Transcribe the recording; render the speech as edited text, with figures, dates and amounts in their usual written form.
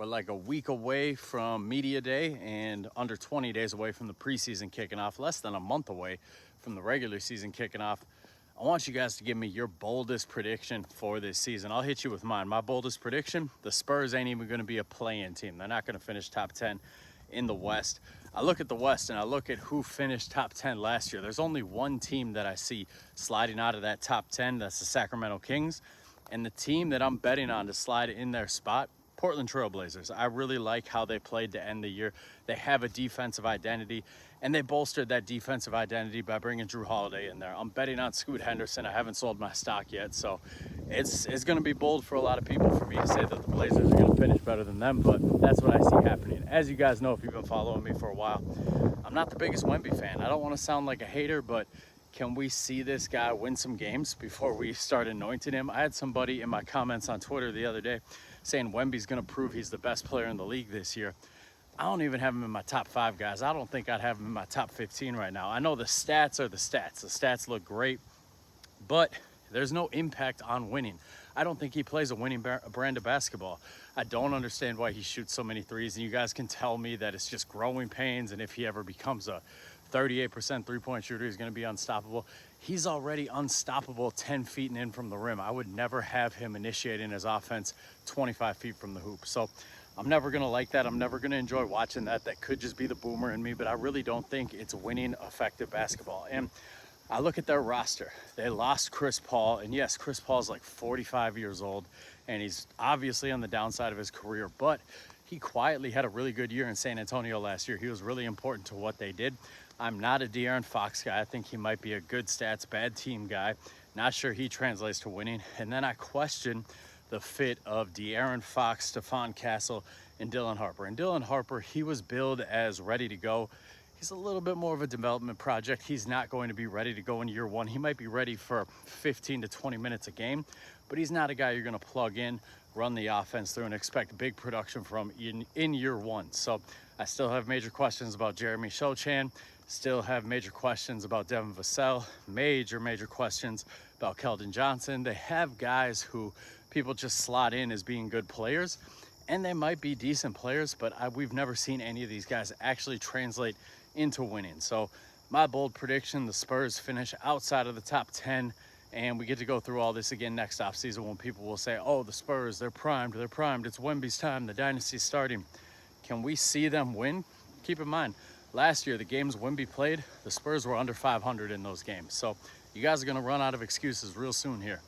We're like a week away from media day and under 20 days away from the preseason kicking off, less than a month away from the regular season kicking off. I want you guys to give me your boldest prediction for this season. I'll hit you with mine. My boldest prediction, the Spurs ain't even going to be a play-in team. They're not going to finish top 10 in the West. I look at the West and I look at who finished top 10 last year. There's only one team that I see sliding out of that top 10. That's the Sacramento Kings. And the team that I'm betting on to slide in their spot, Portland Trail Blazers. I really like how they played to end the year. They have a defensive identity, and they bolstered that defensive identity by bringing Jrue Holiday in there. I'm betting on Scoot Henderson. I haven't sold my stock yet, so it's going to be bold for a lot of people for me to say that the Blazers are going to finish better than them, but that's what I see happening. As you guys know, if you've been following me for a while, I'm not the biggest Wemby fan. I don't want to sound like a hater, but can we see this guy win some games before we start anointing him? I had somebody in my comments on Twitter the other day saying Wemby's going to prove he's the best player in the league this year. I don't even have him in my top 5, guys. I don't think I'd have him in my top 15 right now. I know the stats are the stats. The stats look great, but there's no impact on winning. I don't think he plays a winning brand of basketball. I don't understand why he shoots so many threes, and you guys can tell me that it's just growing pains, and if he ever becomes a 38% three-point shooter, he's going to be unstoppable. He's already unstoppable 10 feet and in from the rim. I would never have him initiating his offense 25 feet from the hoop. So I'm never going to like that. I'm never going to enjoy watching that. That could just be the boomer in me, but I really don't think it's winning effective basketball. And I look at their roster. They lost Chris Paul, and yes, Chris Paul's like 45 years old, and he's obviously on the downside of his career, but he quietly had a really good year in San Antonio last year. He was really important to what they did. I'm not a De'Aaron Fox guy. I think he might be a good stats, bad team guy. Not sure he translates to winning. And then I question the fit of De'Aaron Fox, Stephon Castle, and Dylan Harper. And Dylan Harper, he was billed as ready to go. He's a little bit more of a development project. He's not going to be ready to go in year one. He might be ready for 15 to 20 minutes a game, but he's not a guy you're going to plug in, run the offense through, and expect big production from in year one. So I still have major questions about Jeremy Sochan, still have major questions about Devin Vassell, major questions about Keldon Johnson. They have guys who people just slot in as being good players, and they might be decent players, but we've never seen any of these guys actually translate into winning. So my bold prediction, the Spurs finish outside of the top 10, and we get to go through all this again next offseason when people will say, oh, the Spurs, they're primed, it's Wemby's time, the dynasty's starting. Can we see them win? Keep in mind, last year, the games Wemby played, the Spurs were under 500 in those games. So you guys are going to run out of excuses real soon here.